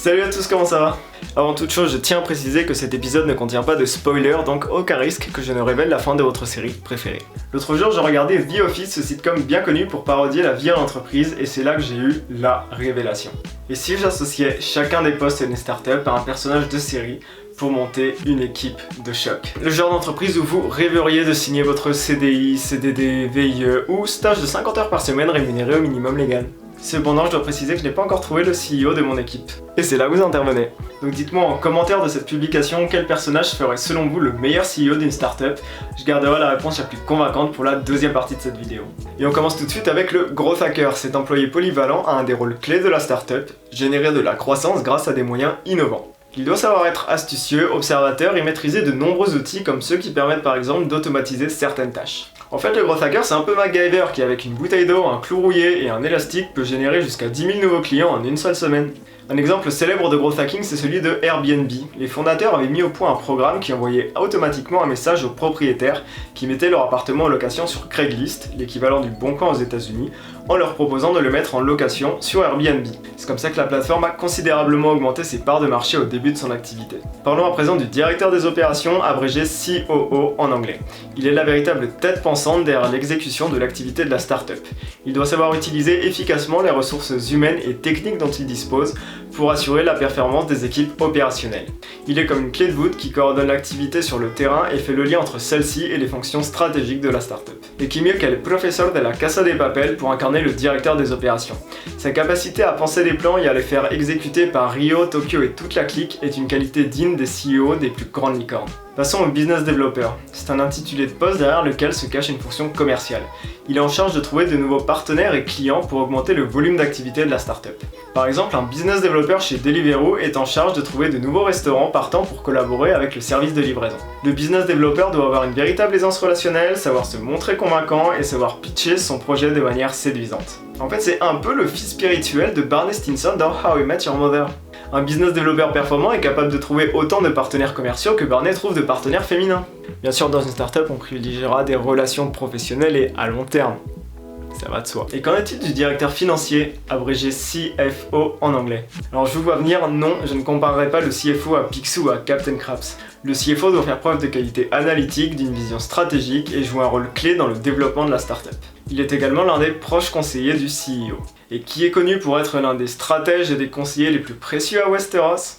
Salut à tous, comment ça va? Avant toute chose, je tiens à préciser que cet épisode ne contient pas de spoiler, donc aucun risque que je ne révèle la fin de votre série préférée. L'autre jour, j'ai regardé The Office, ce sitcom bien connu pour parodier la vie en entreprise, et c'est là que j'ai eu la révélation. Et si j'associais chacun des postes d'une startup à un personnage de série pour monter une équipe de choc. Le genre d'entreprise où vous rêveriez de signer votre CDI, CDD, VIE ou stage de 50 heures par semaine rémunéré au minimum légal. Cependant, je dois préciser que je n'ai pas encore trouvé le CEO de mon équipe. Et c'est là que vous intervenez. Donc dites-moi en commentaire de cette publication quel personnage ferait selon vous le meilleur CEO d'une startup. Je garderai la réponse la plus convaincante pour la deuxième partie de cette vidéo. Et on commence tout de suite avec le Growth Hacker. Cet employé polyvalent a un des rôles clés de la startup, générer de la croissance grâce à des moyens innovants. Il doit savoir être astucieux, observateur et maîtriser de nombreux outils comme ceux qui permettent par exemple d'automatiser certaines tâches. En fait, le Growth Hacker, c'est un peu MacGyver qui, avec une bouteille d'eau, un clou rouillé et un élastique, peut générer jusqu'à 10 000 nouveaux clients en une seule semaine. Un exemple célèbre de Growth Hacking, c'est celui de Airbnb. Les fondateurs avaient mis au point un programme qui envoyait automatiquement un message aux propriétaires qui mettaient leur appartement en location sur Craigslist, l'équivalent du Bon Coin aux États-Unis, en leur proposant de le mettre en location sur Airbnb. C'est comme ça que la plateforme a considérablement augmenté ses parts de marché au début de son activité. Parlons à présent du directeur des opérations, abrégé COO en anglais. Il est la véritable tête pensante derrière l'exécution de l'activité de la startup. Il doit savoir utiliser efficacement les ressources humaines et techniques dont il dispose pour assurer la performance des équipes opérationnelles. Il est comme une clé de voûte qui coordonne l'activité sur le terrain et fait le lien entre celle-ci et les fonctions stratégiques de la startup. Et qui mieux qu'elle professeur de la Casa de Papel pour incarner le directeur des opérations. Sa capacité à penser des plans et à les faire exécuter par Rio, Tokyo et toute la clique est une qualité digne des CEO des plus grandes licornes. Passons au business developer. C'est un intitulé de poste derrière lequel se cache une fonction commerciale. Il est en charge de trouver de nouveaux partenaires et clients pour augmenter le volume d'activité de la startup. Par exemple, un business developer chez Deliveroo est en charge de trouver de nouveaux restaurants partant pour collaborer avec le service de livraison. Le business developer doit avoir une véritable aisance relationnelle, savoir se montrer convaincant et savoir pitcher son projet de manière séduisante. En fait, c'est un peu le fils spirituel de Barney Stinson dans How I Met Your Mother. Un business developer performant est capable de trouver autant de partenaires commerciaux que Barney trouve de partenaires féminins. Bien sûr, dans une startup, on privilégiera des relations professionnelles et à long terme. Ça va de soi. Et qu'en est-il du directeur financier, abrégé CFO en anglais? Alors je vous vois venir, non, je ne comparerai pas le CFO à Picsou ou à Captain Krabs. Le CFO doit faire preuve de qualité analytique, d'une vision stratégique et jouer un rôle clé dans le développement de la startup. Il est également l'un des proches conseillers du CEO. Et qui est connu pour être l'un des stratèges et des conseillers les plus précieux à Westeros?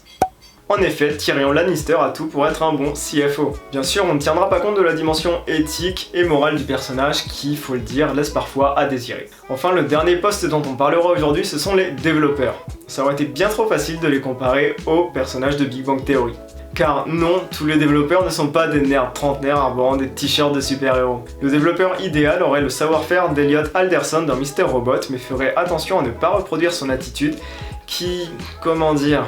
En effet, Tyrion Lannister a tout pour être un bon CFO. Bien sûr, on ne tiendra pas compte de la dimension éthique et morale du personnage qui, faut le dire, laisse parfois à désirer. Enfin, le dernier poste dont on parlera aujourd'hui, ce sont les développeurs. Ça aurait été bien trop facile de les comparer aux personnages de Big Bang Theory. Car non, tous les développeurs ne sont pas des nerds trentenaires arborant des t-shirts de super-héros. Le développeur idéal aurait le savoir-faire d'Elliot Alderson dans Mr. Robot, mais ferait attention à ne pas reproduire son attitude qui, comment dire,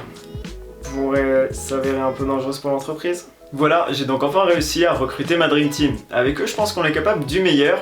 pourrait s'avérer un peu dangereuse pour l'entreprise. Voilà, j'ai donc enfin réussi à recruter ma Dream Team. Avec eux, je pense qu'on est capable du meilleur,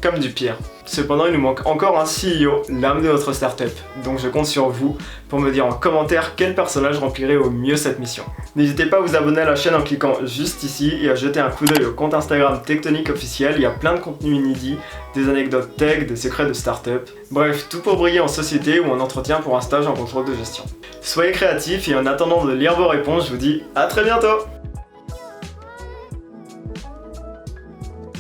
comme du pire. Cependant, il nous manque encore un CEO, l'âme de notre startup. Donc je compte sur vous pour me dire en commentaire quel personnage remplirait au mieux cette mission. N'hésitez pas à vous abonner à la chaîne en cliquant juste ici et à jeter un coup d'œil au compte Instagram Tectonic Officiel. Il y a plein de contenus inédits, des anecdotes tech, des secrets de startup. Bref, tout pour briller en société ou en entretien pour un stage en contrôle de gestion. Soyez créatifs et en attendant de lire vos réponses, je vous dis à très bientôt!